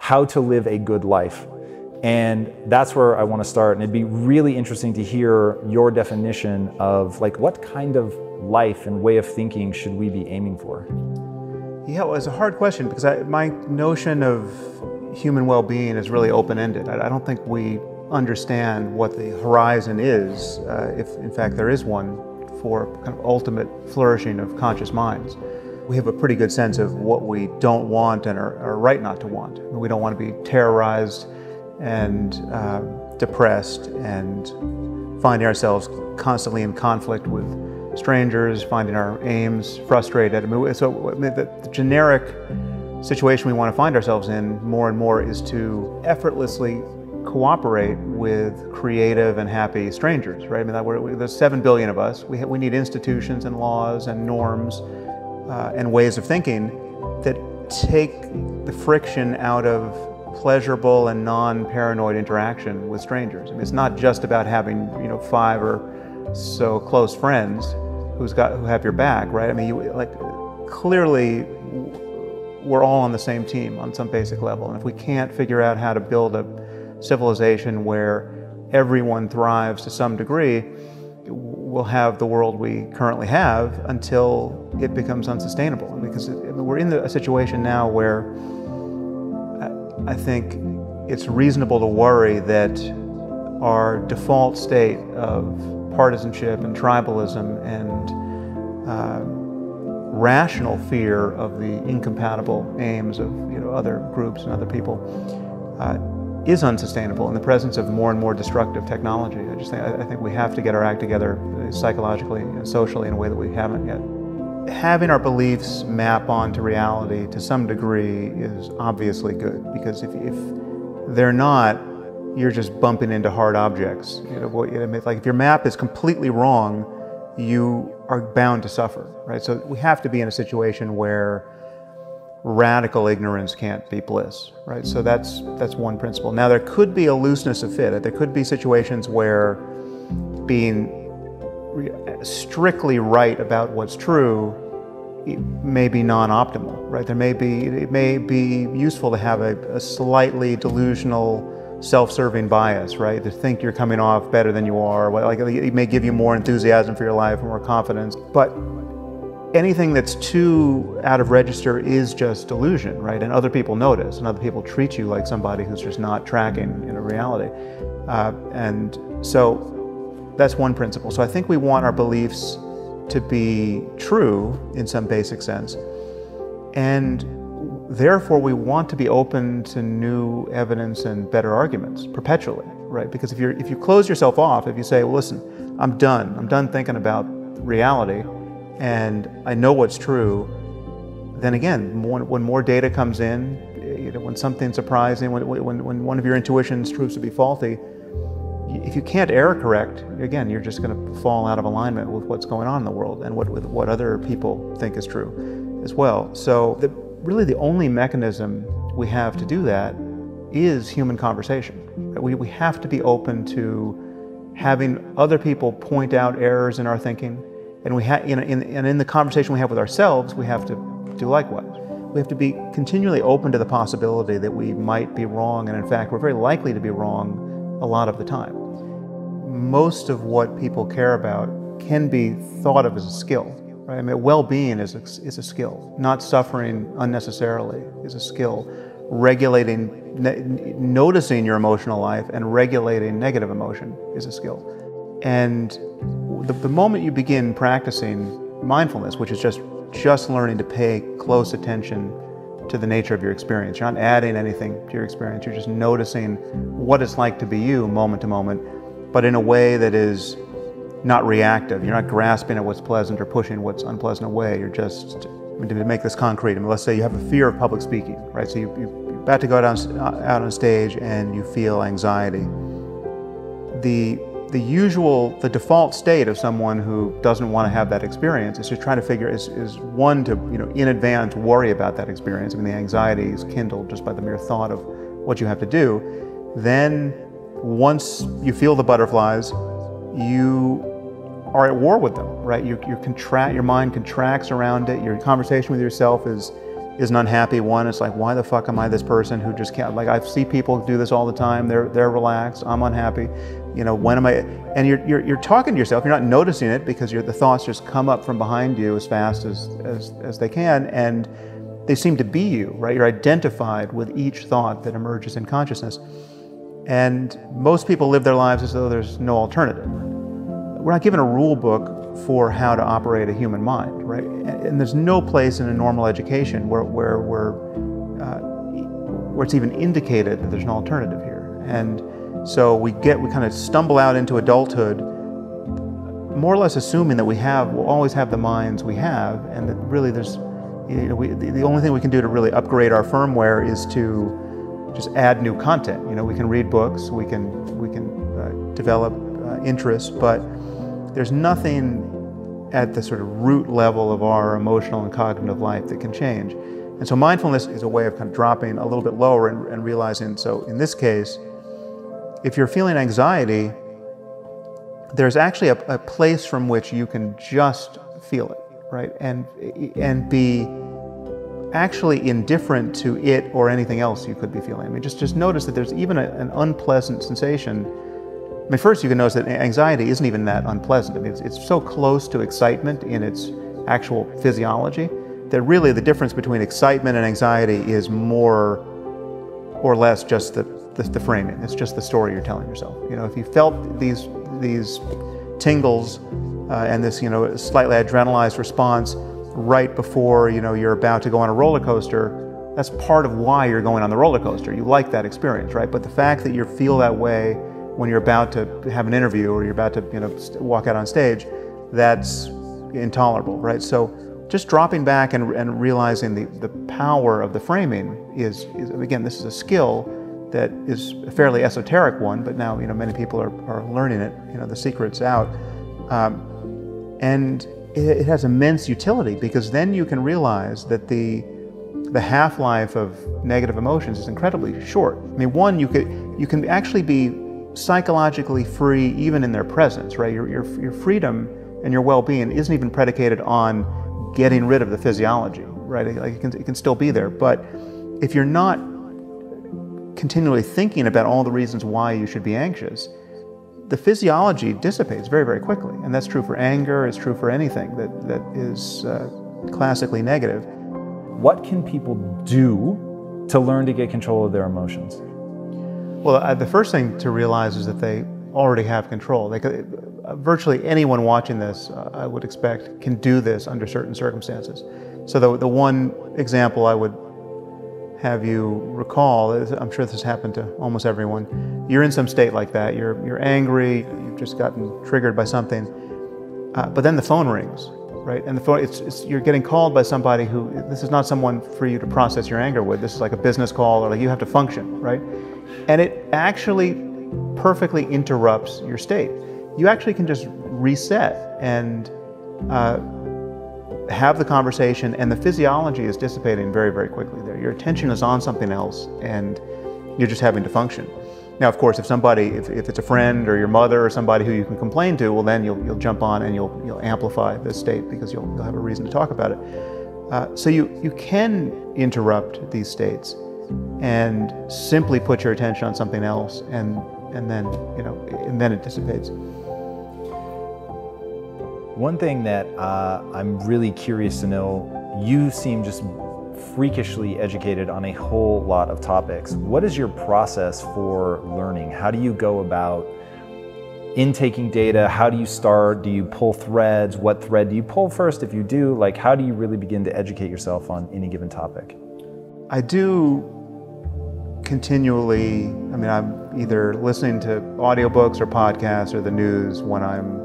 how to live a good life. And that's where I want to start. And it'd be really interesting to hear your definition of like, what kind of life and way of thinking should we be aiming for? Yeah, well, it's a hard question because my notion of human well-being is really open-ended. I don't think we understand what the horizon is, if in fact there is one, for kind of ultimate flourishing of conscious minds. We have a pretty good sense of what we don't want and are right not to want. We don't want to be terrorized and depressed and finding ourselves constantly in conflict with strangers, finding our aims frustrated. The generic situation we want to find ourselves in more and more is to effortlessly cooperate with creative and happy strangers, right? There's 7 billion of us. We need institutions and laws and norms and ways of thinking that take the friction out of pleasurable and non-paranoid interaction with strangers. It's not just about having 5 or so close friends who have your back, right? Clearly we're all on the same team on some basic level, and if we can't figure out how to build a civilization where everyone thrives to some degree, we'll have the world we currently have until it becomes unsustainable. Because we're in a situation now where I think it's reasonable to worry that our default state of partisanship and tribalism and rational fear of the incompatible aims of other groups and other people is unsustainable in the presence of more and more destructive technology. I think we have to get our act together psychologically and socially in a way that we haven't yet. Having our beliefs map onto reality to some degree is obviously good, because if they're not, you're just bumping into hard objects. Like if your map is completely wrong, you are bound to suffer, right? So we have to be in a situation where radical ignorance can't be bliss, right? So that's one principle. Now there could be a looseness of fit. There could be situations where being strictly right about what's true may be non-optimal, right? It may be useful to have a slightly delusional, self-serving bias, right? To think you're coming off better than you are. Like it may give you more enthusiasm for your life, more confidence. But anything that's too out of register is just delusion, right? And other people notice, and other people treat you like somebody who's just not tracking in a reality. And so that's one principle. So I think we want our beliefs to be true in some basic sense. And therefore, we want to be open to new evidence and better arguments perpetually, right? Because if you close yourself off, if you say, well, listen, I'm done thinking about reality, and I know what's true, then again, when more data comes in, when something surprising, when one of your intuitions proves to be faulty, if you can't error correct, again, you're just going to fall out of alignment with what's going on in the world and with what other people think is true as well. So really the only mechanism we have to do that is human conversation. We have to be open to having other people point out errors in our thinking, and in the conversation we have with ourselves, we have to do likewise. We have to be continually open to the possibility that we might be wrong, and in fact, we're very likely to be wrong a lot of the time. Most of what people care about can be thought of as a skill, right? Well-being is a skill. Not suffering unnecessarily is a skill. Noticing your emotional life and regulating negative emotion is a skill. And the moment you begin practicing mindfulness, which is just learning to pay close attention to the nature of your experience. You're not adding anything to your experience. You're just noticing what it's like to be you moment to moment, but in a way that is not reactive. You're not grasping at what's pleasant or pushing what's unpleasant away. You're just, to make this concrete, let's say you have a fear of public speaking, right? So you're about to go out on stage and you feel anxiety. The default state of someone who doesn't want to have that experience is just trying to figure, is one, to in advance worry about that experience. The anxiety is kindled just by the mere thought of what you have to do. Then once you feel the butterflies, you are at war with them, right? Your mind contracts around it. Your conversation with yourself is is an unhappy one. It's like, why the fuck am I this person who just can't, like I see people do this all the time, they're relaxed, I'm unhappy. You know, when am I, and you're talking to yourself, you're not noticing it because the thoughts just come up from behind you as fast as they can, and they seem to be you, right? You're identified with each thought that emerges in consciousness. And most people live their lives as though there's no alternative. We're not given a rule book for how to operate a human mind, right? And there's no place in a normal education where it's even indicated that there's an alternative here. And so we kind of stumble out into adulthood, more or less assuming that we'll always have the minds we have, and that really there's, you know, the only thing we can do to really upgrade our firmware is to just add new content. You know, we can read books, we can develop interests, but there's nothing at the sort of root level of our emotional and cognitive life that can change. And so mindfulness is a way of kind of dropping a little bit lower and realizing, so in this case, if you're feeling anxiety, there's actually a place from which you can just feel it, right? And be actually indifferent to it or anything else you could be feeling. I mean, just notice that there's even an unpleasant sensation. I mean, first you can notice that anxiety isn't even that unpleasant. I mean, it's so close to excitement in its actual physiology that really the difference between excitement and anxiety is more or less just the framing. It's just the story you're telling yourself. You know, if you felt these tingles and this, you know, slightly adrenalized response right before, you know, you're about to go on a roller coaster, that's part of why you're going on the roller coaster. You like that experience, right? But the fact that you feel that way when you're about to have an interview or you're about to, you know, walk out on stage, that's intolerable, right? So just dropping back and realizing the power of the framing is, again, this is a skill that is a fairly esoteric one, but now, you know, many people are learning it. You know, the secret's out. And it has immense utility, because then you can realize that the half-life of negative emotions is incredibly short. I mean, one, you can actually be psychologically free even in their presence, right? Your freedom and your well-being isn't even predicated on getting rid of the physiology, right? Like it can still be there, but if you're not continually thinking about all the reasons why you should be anxious, the physiology dissipates very, very quickly. And that's true for anger, it's true for anything that is classically negative. What can people do to learn to get control of their emotions? Well, the first thing to realize is that they already have control. Virtually anyone watching this, I would expect, can do this under certain circumstances. So the one example I would have you recall is, I'm sure this has happened to almost everyone, you're in some state like that, you're angry, you've just gotten triggered by something, but then the phone rings, right? And the phone, you're getting called by somebody who, this is not someone for you to process your anger with, this is like a business call, or like you have to function, right? And it actually perfectly interrupts your state. You actually can just reset and have the conversation, and the physiology is dissipating very, very quickly there. Your attention is on something else, and you're just having to function. Now, of course, if it's a friend or your mother or somebody who you can complain to, well, then you'll jump on and you'll amplify the state, because you'll have a reason to talk about it. So you can interrupt these states and simply put your attention on something else, and then it dissipates. One thing that I'm really curious to know, you seem just freakishly educated on a whole lot of topics. What is your process for learning? How do you go about intaking data? How do you start? Do you pull threads? What thread do you pull first? If you do, like, how do you really begin to educate yourself on any given topic? I do continually, I mean, I'm either listening to audiobooks or podcasts or the news when I'm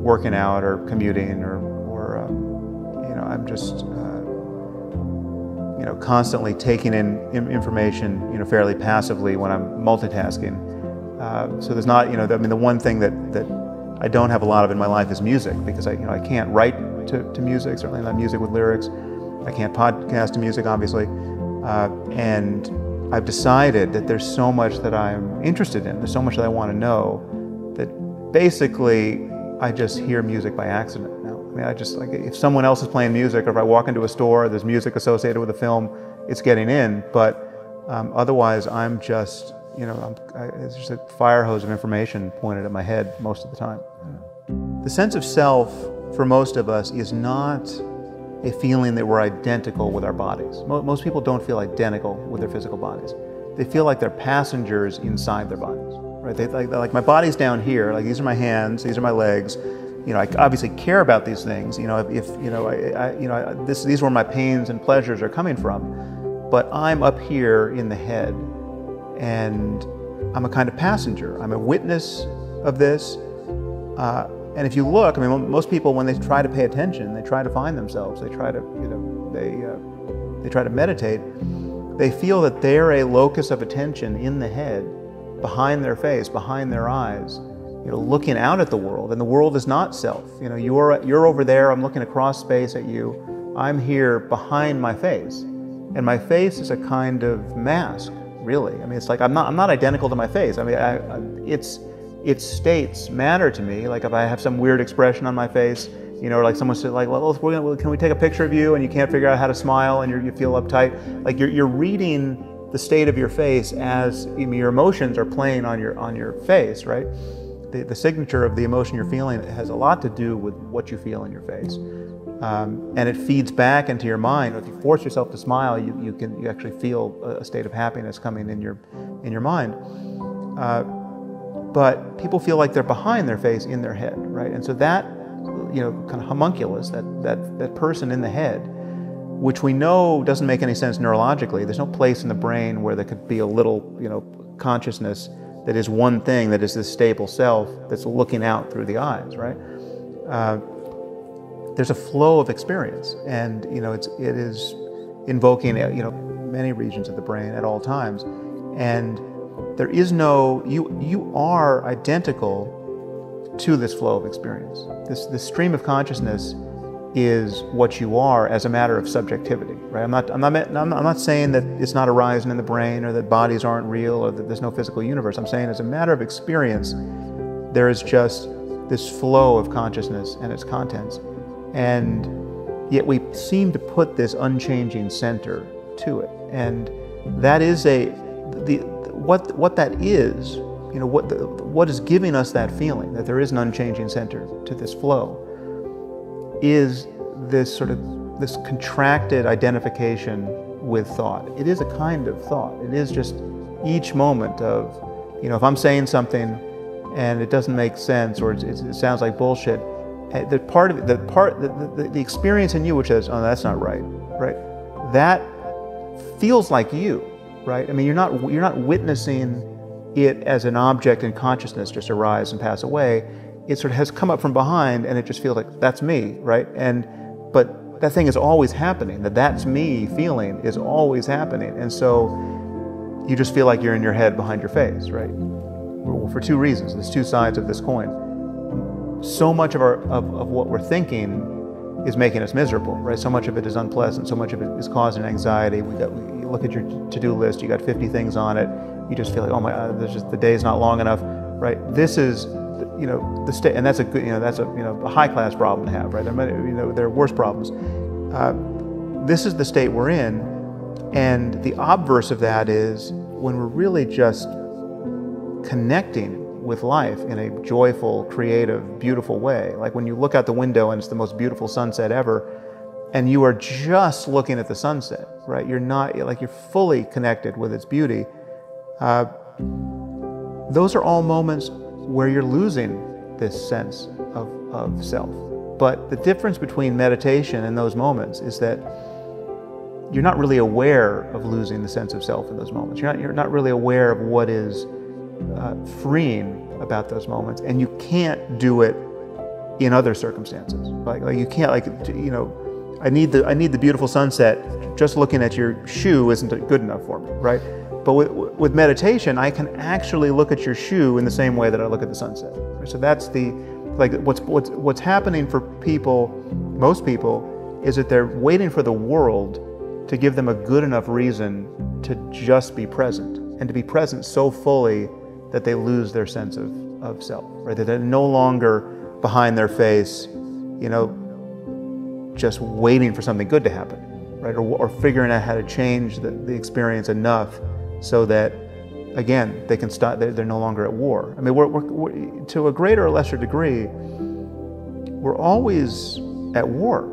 working out or commuting, or you know, I'm just you know, constantly taking in information, you know, fairly passively when I'm multitasking. So there's not, you know, I mean, the one thing that I don't have a lot of in my life is music, because I can't write to music, certainly not music with lyrics. I can't podcast to music, obviously, and I've decided that there's so much that I'm interested in, there's so much that I want to know, that basically I just hear music by accident now. I mean, I just, like, if someone else is playing music, or if I walk into a store, there's music associated with the film, it's getting in. But otherwise, I'm just, it's just a fire hose of information pointed at my head most of the time. The sense of self, for most of us, is not a feeling that we're identical with our bodies. Most people don't feel identical with their physical bodies. They feel like they're passengers inside their bodies, right? They like my body's down here, like these are my hands, these are my legs. I obviously care about these things. These are where my pains and pleasures are coming from. But I'm up here in the head, and I'm a kind of passenger. I'm a witness of this. And if you look, I mean, most people, when they try to pay attention, they try to find themselves. They try to, they try to meditate. They feel that they're a locus of attention in the head, behind their face, behind their eyes, looking out at the world. And the world is not self. You're over there. I'm looking across space at you. I'm here behind my face, and my face is a kind of mask, really. I mean, it's like I'm not identical to my face. I mean, its states matter to me. Like if I have some weird expression on my face, or like someone said, like, well, can we take a picture of you, and you can't figure out how to smile, and you feel uptight. Like you're reading the state of your face as your emotions are playing on your face, right? The signature of the emotion you're feeling has a lot to do with what you feel in your face, and it feeds back into your mind. If you force yourself to smile, you actually feel a state of happiness coming in your mind. But people feel like they're behind their face in their head, right? And so that, kind of homunculus, that person in the head, which we know doesn't make any sense neurologically. There's no place in the brain where there could be a little, consciousness that is one thing, that is this stable self that's looking out through the eyes, right? There's a flow of experience, and it is invoking many regions of the brain at all times, and there is no, you are identical to this flow of experience. This stream of consciousness is what you are as a matter of subjectivity, right? I'm not saying that it's not arising in the brain, or that bodies aren't real, or that there's no physical universe. I'm saying as a matter of experience, there is just this flow of consciousness and its contents, and yet we seem to put this unchanging center to it, and that is what that is, what is giving us that feeling that there is an unchanging center to this flow, is this this contracted identification with thought. It is a kind of thought. It is just each moment of, if I'm saying something and it doesn't make sense, or it sounds like bullshit, the experience in you which says, oh, that's not right, that feels like you. Right? I mean, you're not witnessing it as an object in consciousness just arise and pass away. It sort of has come up from behind, and it just feels like that's me, right? But that thing is always happening. That's me feeling is always happening, and so you just feel like you're in your head behind your face, right? Well, for two reasons. There's two sides of this coin. So much of what we're thinking is making us miserable, right? So much of it is unpleasant. So much of it is causing anxiety. You look at your to-do list. You got 50 things on it. You just feel like, oh my, the day's not long enough, right? This is, the state, and that's a good, that's a high-class problem to have, right? There are worse problems. This is the state we're in, and the obverse of that is when we're really just connecting with life in a joyful, creative, beautiful way. Like when you look out the window and it's the most beautiful sunset ever, and you are just looking at the sunset, right? You're fully connected with its beauty. Those are all moments where you're losing this sense of self. But the difference between meditation and those moments is that you're not really aware of losing the sense of self in those moments. You're not really aware of what is freeing about those moments, and you can't do it in other circumstances. Like you can't, I need the beautiful sunset. Just looking at your shoe isn't good enough for me, right? But with meditation, I can actually look at your shoe in the same way that I look at the sunset. Right? So that's what's happening for people, most people, is that they're waiting for the world to give them a good enough reason to just be present, and to be present so fully that they lose their sense of self, right? That they're no longer behind their face, just waiting for something good to happen, right? Or figuring out how to change the experience enough so that, again, they can stop. They're no longer at war. I mean, we're to a greater or lesser degree, we're always at war.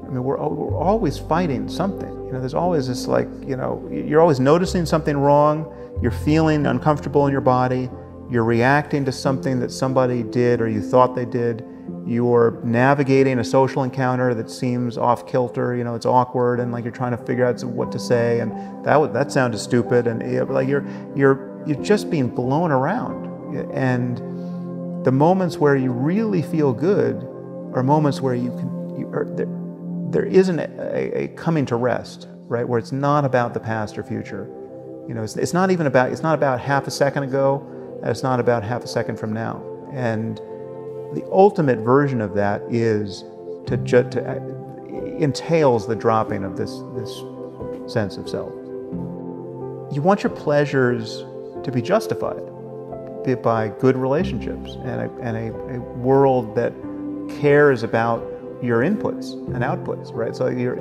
I mean, we're always fighting something. You know, there's always this, like, you know, you're always noticing something wrong. You're feeling uncomfortable in your body. You're reacting to something that somebody did or you thought they did. You're navigating a social encounter that seems off kilter. You know, it's awkward, and like you're trying to figure out what to say, and that sounded stupid, and like you're just being blown around. And the moments where you really feel good are moments where there isn't a coming to rest, right? Where it's not about the past or future. You know, it's not about half a second ago, and it's not about half a second from now. And the ultimate version of that is entails the dropping of this sense of self. You want your pleasures to be justified by good relationships and a world that cares about your inputs and outputs, right? So you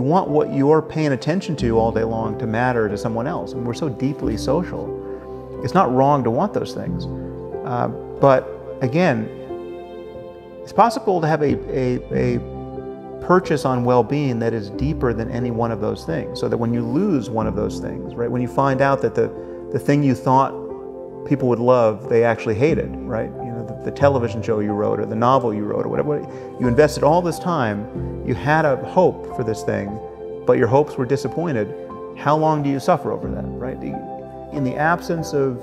want what you're paying attention to all day long to matter to someone else. And we're so deeply social. It's not wrong to want those things. But again, it's possible to have a purchase on well-being that is deeper than any one of those things. So that when you lose one of those things, right? When you find out that the thing you thought people would love, they actually hated, right? You know, the television show you wrote or the novel you wrote or whatever. You invested all this time, you had a hope for this thing, but your hopes were disappointed. How long do you suffer over that, right? In the absence of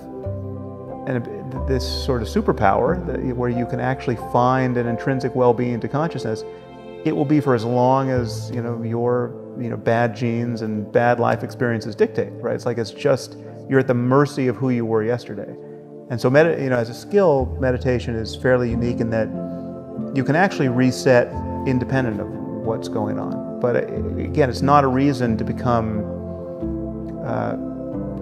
this sort of superpower where you can actually find an intrinsic well-being to consciousness, it will be for as long as your bad genes and bad life experiences dictate, right? It's like you're at the mercy of who you were yesterday. And so, as a skill, meditation is fairly unique in that you can actually reset independent of what's going on. But again, it's not a reason to become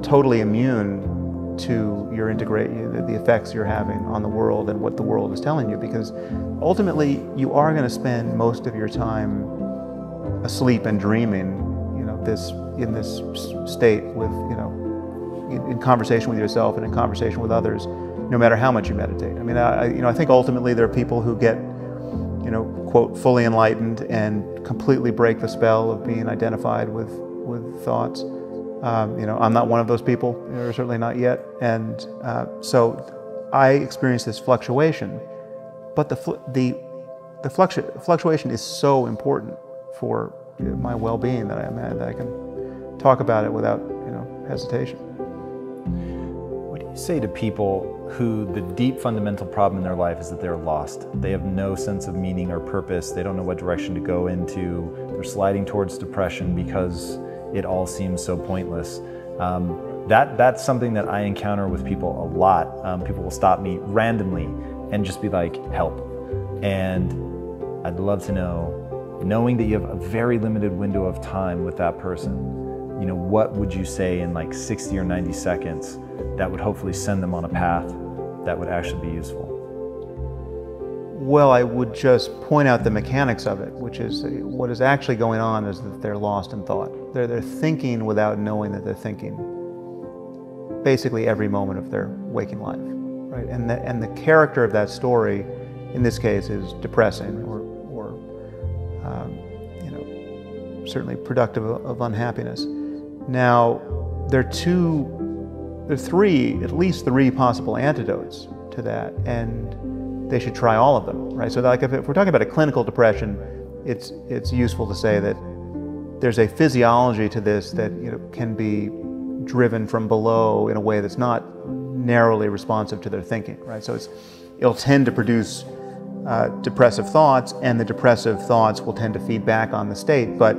totally immune to the effects you're having on the world and what the world is telling you, because ultimately you are going to spend most of your time asleep and dreaming, in this state with, in conversation with yourself and in conversation with others, no matter how much you meditate. I mean, I think ultimately there are people who get, quote, fully enlightened and completely break the spell of being identified with thoughts. I'm not one of those people, or certainly not yet. And so I experience this fluctuation, but the fluctuation is so important for my well-being that I can talk about it without hesitation. What do you say to people who the deep fundamental problem in their life is that they're lost? They have no sense of meaning or purpose. They don't know what direction to go into. They're sliding towards depression because it all seems so pointless. That's something that I encounter with people a lot. People will stop me randomly and just be like, help. And I'd love to know, knowing that you have a very limited window of time with that person, what would you say in like 60 or 90 seconds that would hopefully send them on a path that would actually be useful? Well, I would just point out the mechanics of it, which is what is actually going on is that they're lost in thought. They're thinking without knowing that they're thinking basically every moment of their waking life, right? And the character of that story, in this case, is depressing or certainly productive of unhappiness. Now, there are at least three possible antidotes to that, and they should try all of them, right? So like if we're talking about a clinical depression, it's useful to say that there's a physiology to this that can be driven from below in a way that's not narrowly responsive to their thinking, right? So it'll tend to produce depressive thoughts, and the depressive thoughts will tend to feed back on the state. But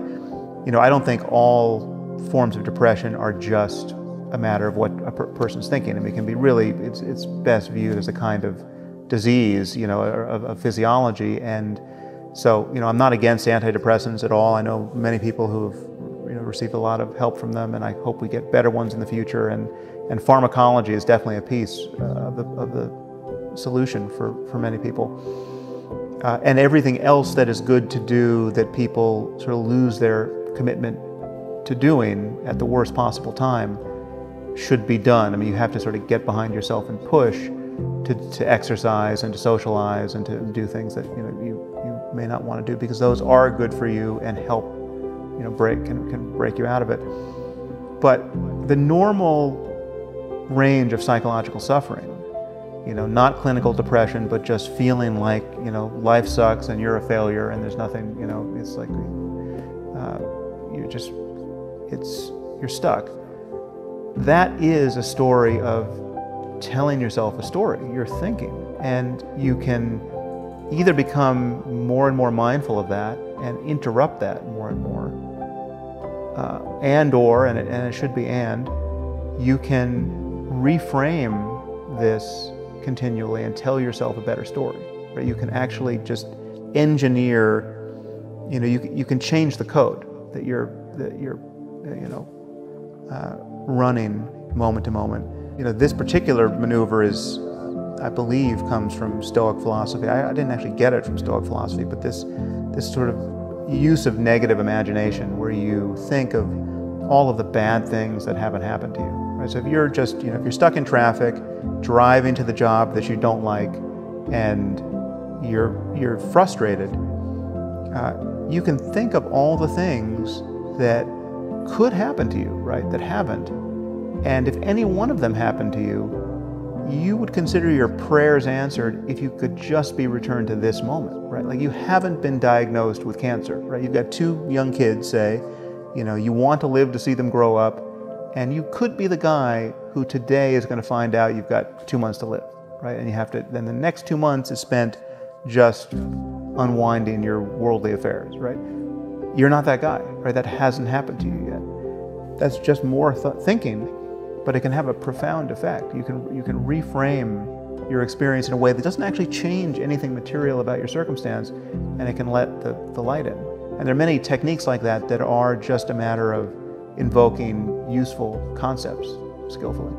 I don't think all forms of depression are just a matter of what a person's thinking. I mean, it can be really, it's best viewed as a kind of disease, of physiology. And so, I'm not against antidepressants at all. I know many people who've, received a lot of help from them, and I hope we get better ones in the future. And pharmacology is definitely a piece of the solution for many people. and everything else that is good to do that people sort of lose their commitment to doing at the worst possible time should be done. I mean, you have to sort of get behind yourself and push to exercise and to socialize and to do things that you may not want to do, because those are good for you and help can break you out of it. But the normal range of psychological suffering, not clinical depression, but just feeling like life sucks and you're a failure and there's nothing, it's like you're stuck. That is a story of telling yourself a story. You're thinking, and you can either become more and more mindful of that and interrupt that more and more, and it should be you can reframe this continually and tell yourself a better story. Right? You can actually just engineer. You can change the code that you're running moment to moment. This particular maneuver is, I believe, comes from Stoic philosophy. I didn't actually get it from Stoic philosophy, but this sort of use of negative imagination, where you think of all of the bad things that haven't happened to you. Right? So if you're just, if you're stuck in traffic, driving to the job that you don't like, and you're frustrated, you can think of all the things that could happen to you, right, that haven't. And if any one of them happened to you, you would consider your prayers answered if you could just be returned to this moment, right? Like, you haven't been diagnosed with cancer, right? You've got 2 young kids, say, you want to live to see them grow up, and you could be the guy who today is going to find out you've got 2 months to live, right? And you have to, then the next 2 months is spent just unwinding your worldly affairs, right? You're not that guy, right? That hasn't happened to you yet. That's just more thinking, but it can have a profound effect. You can reframe your experience in a way that doesn't actually change anything material about your circumstance, and it can let the light in. And there are many techniques like that that are just a matter of invoking useful concepts skillfully.